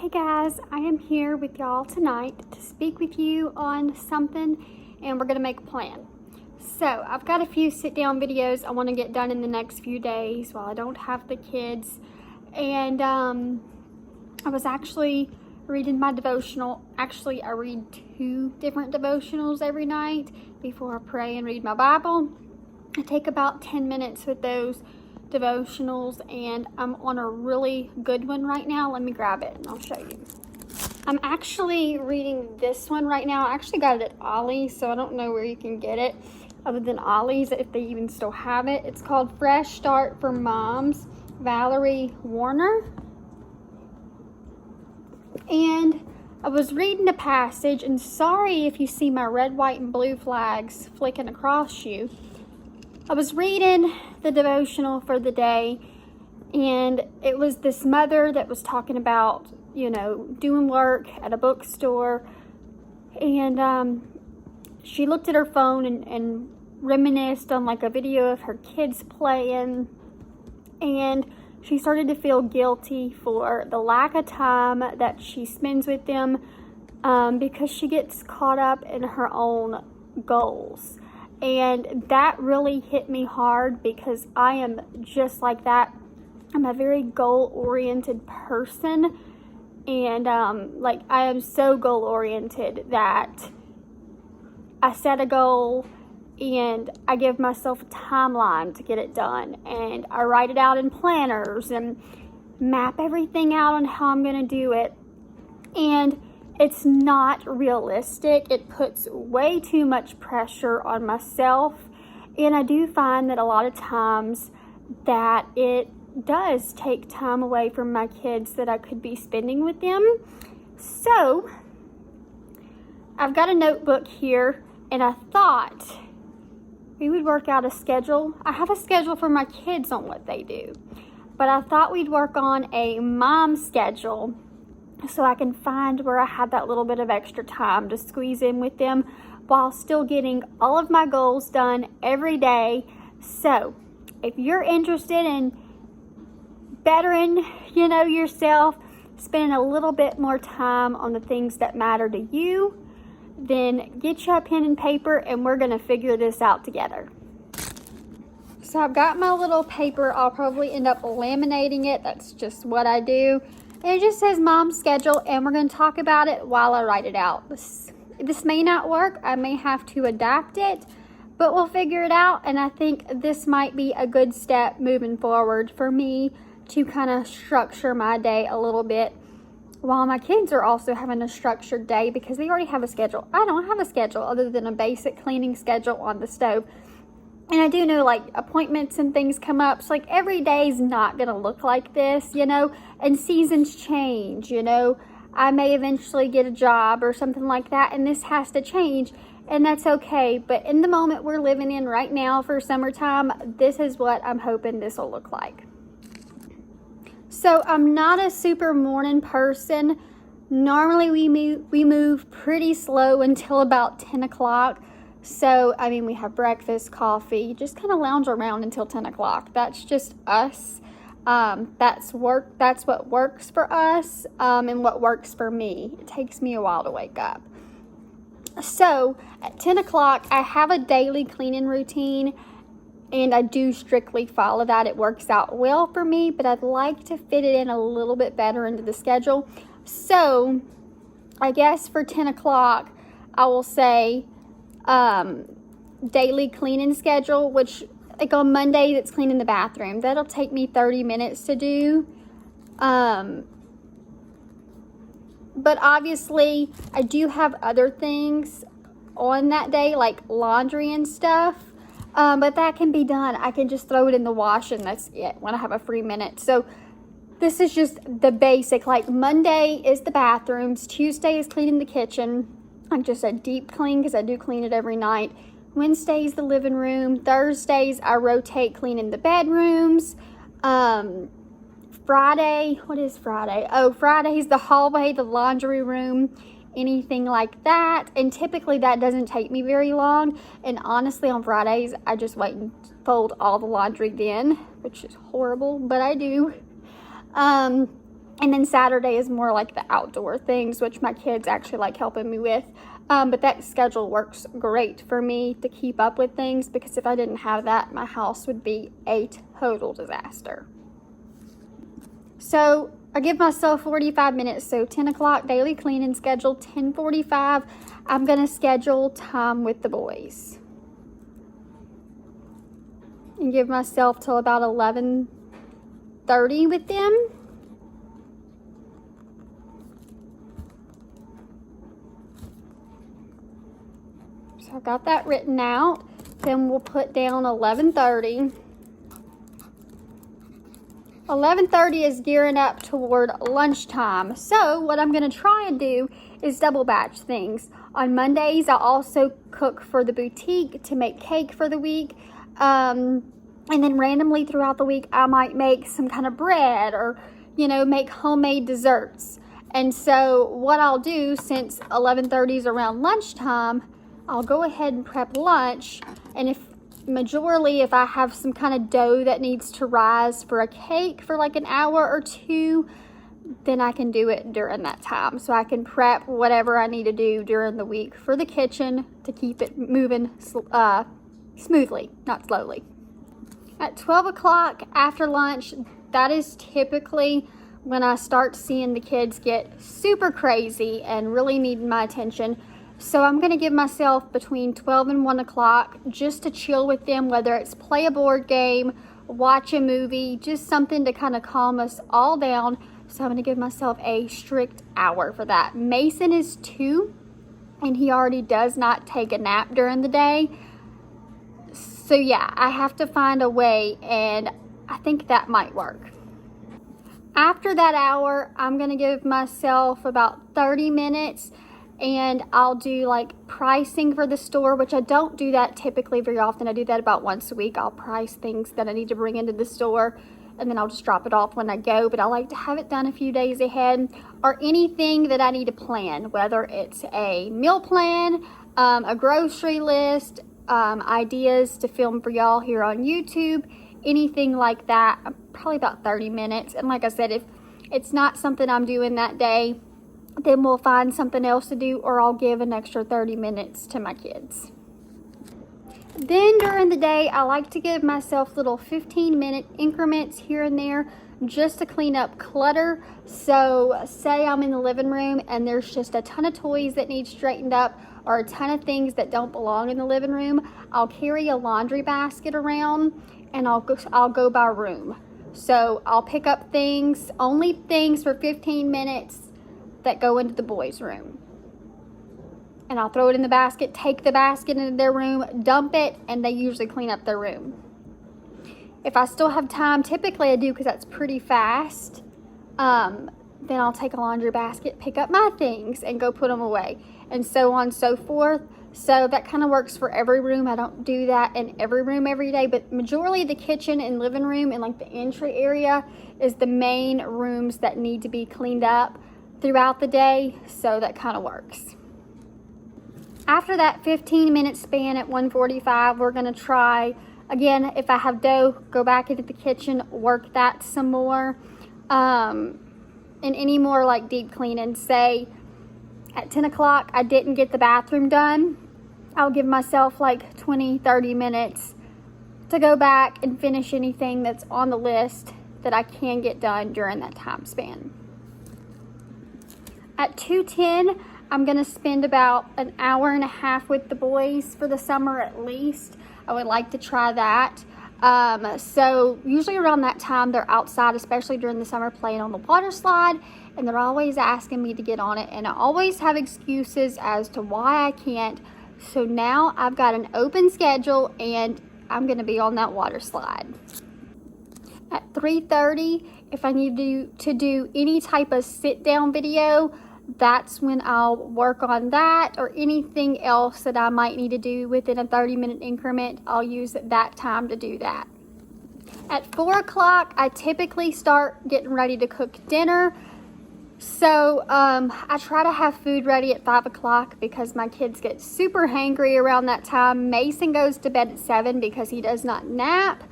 Hey guys, I am here with y'all tonight to speak with you on something, and we're going to make a plan. So I've got a few sit down videos I want to get done in the next few days while I don't have the kids, and I was actually reading my devotional. Actually, I read 2 different devotionals every night before I pray and read my Bible. I take about 10 minutes with those devotionals, and I'm on a really good one right now. Let me grab it and I'll show you. I'm actually reading this one right now. I actually got it at Ollie's, so I don't know where you can get it other than Ollie's, if they even still have it. It's called Fresh Start for Moms, Valerie Warner. And I was reading the passage, and sorry if you see my red, white, and blue flags flicking across you. I was reading the devotional for the day, and it was this mother that was talking about, doing work at a bookstore, and she looked at her phone and reminisced on like a video of her kids playing, and she started to feel guilty for the lack of time that she spends with them, because she gets caught up in her own goals. And that really hit me hard because I am just like that. I'm a very goal-oriented person, and I am so goal-oriented that I set a goal and I give myself a timeline to get it done, and I write it out in planners and map everything out on how I'm going to do it. And it's not realistic. It puts way too much pressure on myself. And I do find that a lot of times that it does take time away from my kids that I could be spending with them. So I've got a notebook here, and I thought we would work out a schedule. I have a schedule for my kids on what they do, but I thought we'd work on a mom schedule so I can find where I have that little bit of extra time to squeeze in with them while still getting all of my goals done every day. So if you're interested in bettering, yourself, spending a little bit more time on the things that matter to you, then get you a pen and paper, and we're going to figure this out together. So I've got my little paper. I'll probably end up laminating it. That's just what I do. And it just says mom schedule, and we're going to talk about it while I write it out. This may not work. I may have to adapt it, but we'll figure it out. And I think this might be a good step moving forward for me to kind of structure my day a little bit while my kids are also having a structured day because they already have a schedule. I don't have a schedule other than a basic cleaning schedule on the stove. And I do know appointments and things come up. So every day is not going to look like this, and seasons change, I may eventually get a job or something like that, and this has to change, and that's okay. But in the moment we're living in right now for summertime, this is what I'm hoping this will look like. So I'm not a super morning person. Normally we move pretty slow until about 10 o'clock. So, we have breakfast, coffee, just kind of lounge around until 10 o'clock. That's just us. That's what works for us, and what works for me. It takes me a while to wake up. So, at 10 o'clock, I have a daily cleaning routine, and I do strictly follow that. It works out well for me, but I'd like to fit it in a little bit better into the schedule. So, I guess for 10 o'clock, I will say daily cleaning schedule, which on Monday it's cleaning the bathroom. That'll take me 30 minutes to do. But obviously I do have other things on that day, like laundry and stuff. But that can be done. I can just throw it in the wash, and that's it when I have a free minute. So this is just the basic. Monday is the bathrooms. Tuesday is cleaning the kitchen. Just a deep clean because I do clean it every night. Wednesday's the living room. Thursdays I rotate cleaning the bedrooms. Friday, what is Friday? Oh, Friday's the hallway, the laundry room, anything like that. And typically that doesn't take me very long. And honestly, on Fridays I just wait and fold all the laundry then, which is horrible, but I do. And then Saturday is more like the outdoor things, which my kids actually like helping me with. But that schedule works great for me to keep up with things, because if I didn't have that, my house would be a total disaster. So I give myself 45 minutes. So 10 o'clock daily cleaning schedule, 10:45, I'm going to schedule time with the boys. And give myself till about 11:30 with them. So I've got that written out. Then we'll put down 11:30. 11:30 is gearing up toward lunchtime. So what I'm going to try and do is double batch things. On Mondays, I also cook for the boutique to make cake for the week. And then randomly throughout the week, I might make some kind of bread or, make homemade desserts. And so what I'll do, since 11:30 is around lunchtime, I'll go ahead and prep lunch. And if I have some kind of dough that needs to rise for a cake for like an hour or two, then I can do it during that time. So I can prep whatever I need to do during the week for the kitchen to keep it moving smoothly, not slowly. At 12 o'clock after lunch, that is typically when I start seeing the kids get super crazy and really needing my attention. So I'm going to give myself between 12 and 1 o'clock just to chill with them, whether it's play a board game, watch a movie, just something to kind of calm us all down. So I'm going to give myself a strict hour for that. Mason is 2, and he already does not take a nap during the day. So yeah, I have to find a way, and I think that might work. After that hour, I'm going to give myself about 30 minutes, and I'll do like pricing for the store, which I don't do that typically very often. I do that about once a week. I'll price things that I need to bring into the store, and then I'll just drop it off when I go. But I like to have it done a few days ahead, or anything that I need to plan, whether it's a meal plan, a grocery list, ideas to film for y'all here on YouTube, anything like that. Probably about 30 minutes. And like I said, if it's not something I'm doing that day, then we'll find something else to do, or I'll give an extra 30 minutes to my kids. Then during the day, I like to give myself little 15-minute increments here and there just to clean up clutter. So say I'm in the living room and there's just a ton of toys that need straightened up, or a ton of things that don't belong in the living room. I'll carry a laundry basket around, and I'll go by room. So I'll pick up things, only things for 15 minutes that go into the boys' room. And I'll throw it in the basket, take the basket into their room, dump it, and they usually clean up their room. If I still have time, typically I do because that's pretty fast, then I'll take a laundry basket, pick up my things, and go put them away, and so on and so forth. So that kind of works for every room. I don't do that in every room every day, but majority of the kitchen and living room and like the entry area is the main rooms that need to be cleaned up throughout the day. So that kind of works. After that 15-minute span at 1:45, we're going to try, again, if I have dough, go back into the kitchen, work that some more. And any more like deep cleaning, say at 10 o'clock, I didn't get the bathroom done, I'll give myself like 20-30 minutes to go back and finish anything that's on the list that I can get done during that time span. At 2:10, I'm going to spend about an hour and a half with the boys for the summer at least. I would like to try that. So usually around that time, they're outside, especially during the summer, playing on the water slide, and they're always asking me to get on it, and I always have excuses as to why I can't. So now I've got an open schedule, and I'm going to be on that water slide. At 3:30, if I need to do any type of sit-down video, that's when I'll work on that, or anything else that I might need to do within a 30-minute increment. I'll use that time to do that. At 4 o'clock, I typically start getting ready to cook dinner. So I try to have food ready at 5 o'clock because my kids get super hangry around that time. Mason goes to bed at 7 because he does not nap.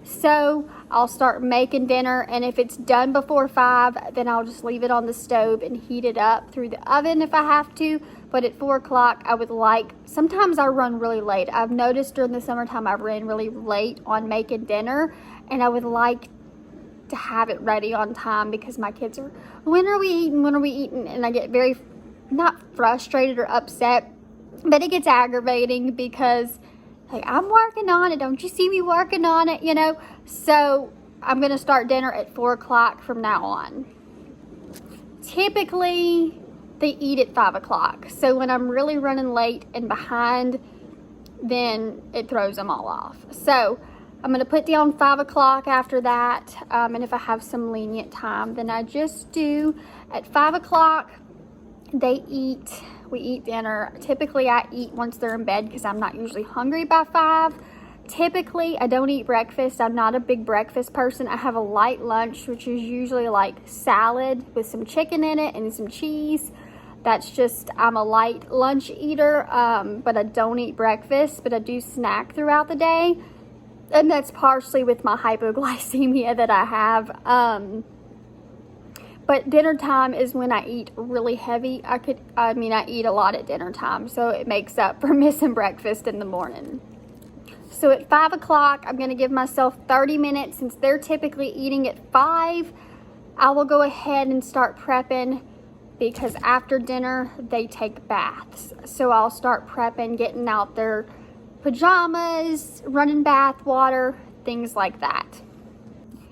So I'll start making dinner, and if it's done before 5, then I'll just leave it on the stove and heat it up through the oven if I have to. But at 4 o'clock, sometimes I run really late. I've noticed during the summertime I ran really late on making dinner, and I would like to have it ready on time because my kids are, when are we eating? And I get very, not frustrated or upset, but it gets aggravating because, like, I'm working on it. Don't you see me working on it, So I'm going to start dinner at 4 o'clock from now on. Typically, they eat at 5 o'clock. So when I'm really running late and behind, then it throws them all off. So I'm going to put down 5 o'clock after that. And if I have some lenient time, then I just do at 5 o'clock, we eat dinner. Typically, I eat once they're in bed because I'm not usually hungry by 5. Typically, I don't eat breakfast. I'm not a big breakfast person. I have a light lunch, which is usually like salad with some chicken in it and some cheese. I'm a light lunch eater, but I don't eat breakfast, but I do snack throughout the day. And that's partially with my hypoglycemia that I have. But dinner time is when I eat really heavy. I eat a lot at dinner time, so it makes up for missing breakfast in the morning. So at 5 o'clock, I'm going to give myself 30 minutes. Since they're typically eating at 5, I will go ahead and start prepping because after dinner, they take baths. So I'll start prepping, getting out their pajamas, running bath water, things like that.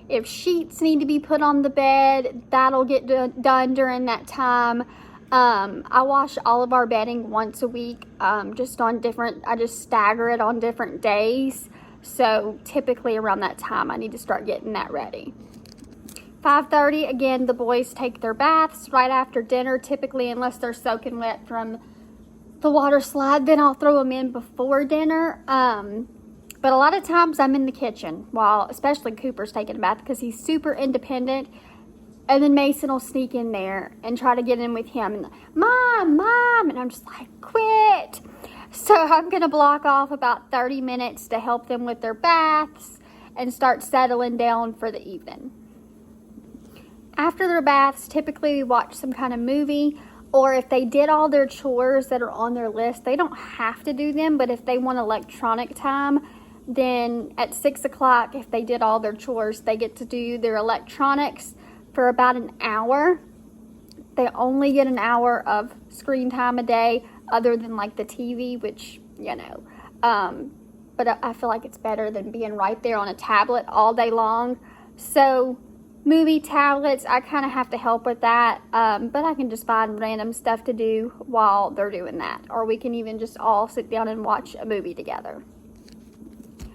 If sheets need to be put on the bed, that'll get done during that time. I wash all of our bedding once a week, I just stagger it on different days. So typically around that time, I need to start getting that ready. 5:30, again, the boys take their baths right after dinner, typically, unless they're soaking wet from the water slide, then I'll throw them in before dinner. But a lot of times I'm in the kitchen especially Cooper's taking a bath because he's super independent. And then Mason will sneak in there and try to get in with him. And Mom, and I'm just like, quit. So I'm going to block off about 30 minutes to help them with their baths and start settling down for the evening. After their baths, typically we watch some kind of movie, or if they did all their chores that are on their list, they don't have to do them, but if they want electronic time, then at 6 o'clock, if they did all their chores, they get to do their electronics for about an hour. They only get an hour of screen time a day, other than like the TV, which, but I feel like it's better than being right there on a tablet all day long. So movie tablets, I kind of have to help with that, but I can just find random stuff to do while they're doing that, or we can even just all sit down and watch a movie together.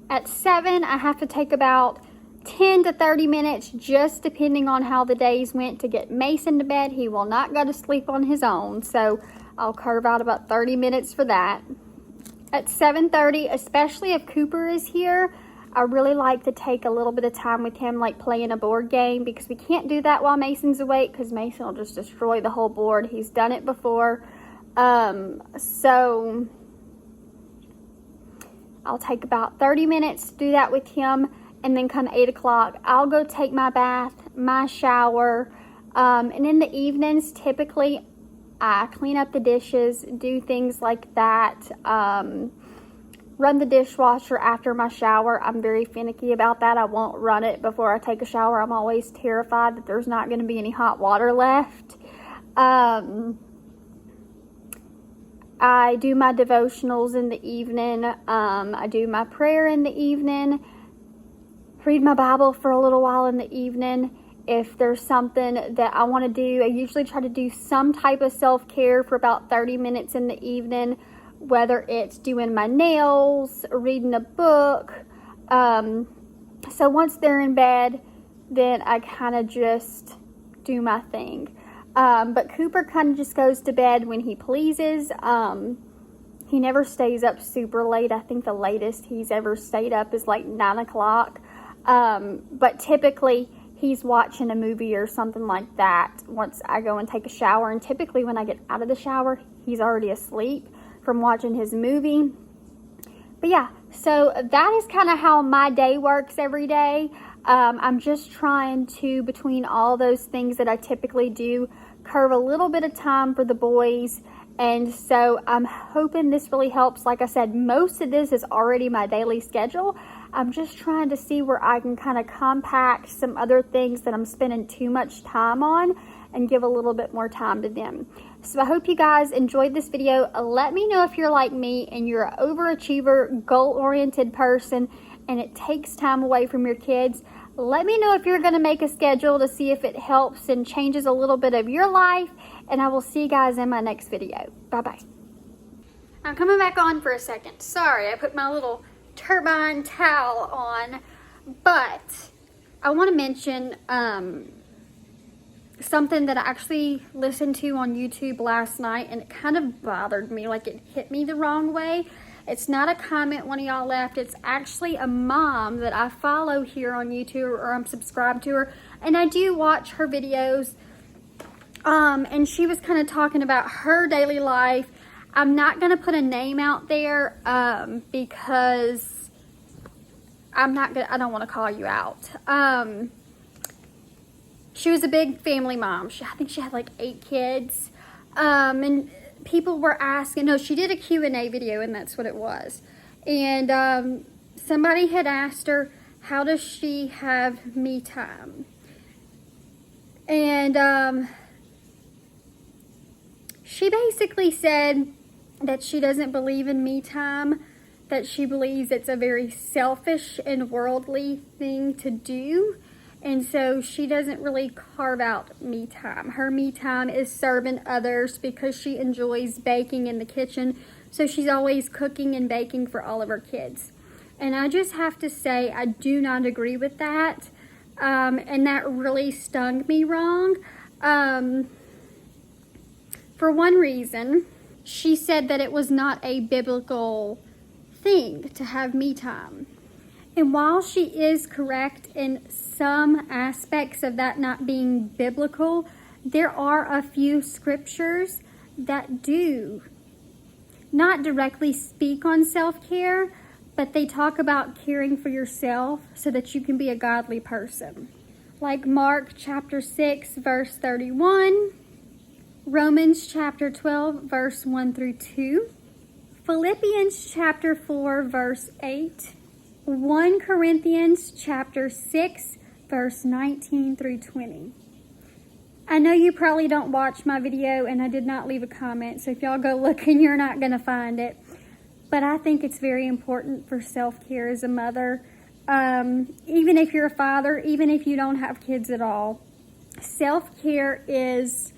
At 7, I have to take about 10 to 30 minutes, just depending on how the days went, to get Mason to bed. He will not go to sleep on his own, so I'll carve out about 30 minutes for that. At 7:30, especially if Cooper is here, I really like to take a little bit of time with him, like playing a board game, because we can't do that while Mason's awake because Mason will just destroy the whole board. He's done it before. So I'll take about 30 minutes to do that with him, and then come 8 o'clock, I'll go take my bath, my shower, and in the evenings, typically, I clean up the dishes, do things like that, run the dishwasher after my shower. I'm very finicky about that. I won't run it before I take a shower. I'm always terrified that there's not going to be any hot water left. I do my devotionals in the evening. I do my prayer in the evening. Read my Bible for a little while in the evening. If there's something that I want to do, I usually try to do some type of self-care for about 30 minutes in the evening, whether it's doing my nails, reading a book. So once they're in bed, then I kind of just do my thing. But Cooper kind of just goes to bed when he pleases. He never stays up super late. I think the latest he's ever stayed up is like 9 o'clock. But typically he's watching a movie or something like that once I go and take a shower. And typically when I get out of the shower, he's already asleep from watching his movie. But yeah, so that is kind of how my day works every day. I'm just trying to, between all those things that I typically do, curve a little bit of time for the boys. And so I'm hoping this really helps. Like I said, most of this is already my daily schedule. I'm just trying to see where I can kind of compact some other things that I'm spending too much time on and give a little bit more time to them. So I hope you guys enjoyed this video. Let me know if you're like me and you're an overachiever, goal-oriented person, and it takes time away from your kids. Let me know if you're going to make a schedule to see if it helps and changes a little bit of your life. And I will see you guys in my next video. Bye-bye. I'm coming back on for a second. Sorry, I put my little turbine towel on. But I want to mention something that I actually listened to on YouTube last night, and it kind of bothered me. Like, it hit me the wrong way. It's not a comment one of y'all left. It's actually a mom that I follow here on YouTube, or I'm subscribed to her, and I do watch her videos. And she was kind of talking about her daily life. I'm not going to put a name out there because I don't want to call you out. She was a big family mom. I think she had like 8 kids. And people were asking, no, she did a Q&A video, and that's what it was. And somebody had asked her, how does she have me time? And she basically said that she doesn't believe in me time, that she believes it's a very selfish and worldly thing to do. And so she doesn't really carve out me time. Her me time is serving others because she enjoys baking in the kitchen. So she's always cooking and baking for all of her kids. And I just have to say, I do not agree with that. And that really stung me wrong. For one reason, she said that it was not a biblical thing to have me time. And while she is correct in some aspects of that not being biblical, there are a few scriptures that do not directly speak on self-care, but they talk about caring for yourself so that you can be a godly person. Like Mark chapter 6, verse 31, Romans chapter 12, verse 1 through 2, Philippians chapter 4, verse 8, 1 Corinthians chapter 6, verse 19 through 20. I know you probably don't watch my video, and I did not leave a comment, so if y'all go looking, you're not going to find it. But I think it's very important for self-care as a mother. Even if you're a father, even if you don't have kids at all, self-care is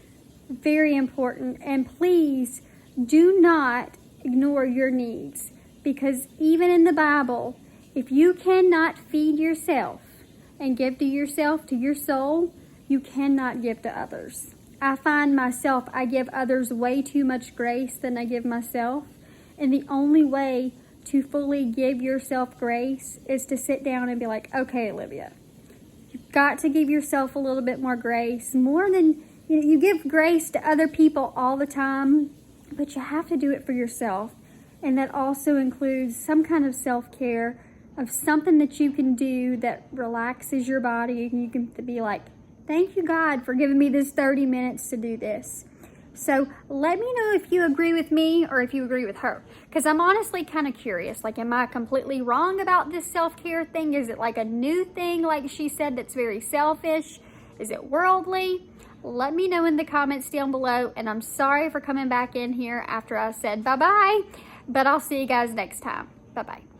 very important. And please do not ignore your needs, because even in the Bible, if you cannot feed yourself and give to yourself, to your soul, you cannot give to others. I find myself, I give others way too much grace than I give myself. And the only way to fully give yourself grace is to sit down and be like, okay, Olivia, you've got to give yourself a little bit more grace. More than, you give grace to other people all the time, but you have to do it for yourself. And that also includes some kind of self-care, of something that you can do that relaxes your body, and you can be like, thank you, God, for giving me this 30 minutes to do this. So let me know if you agree with me or if you agree with her, because I'm honestly kind of curious. Like, am I completely wrong about this self-care thing? Is it like a new thing, like she said, that's very selfish? Is it worldly? Let me know in the comments down below, and I'm sorry for coming back in here after I said bye-bye, but I'll see you guys next time. Bye-bye.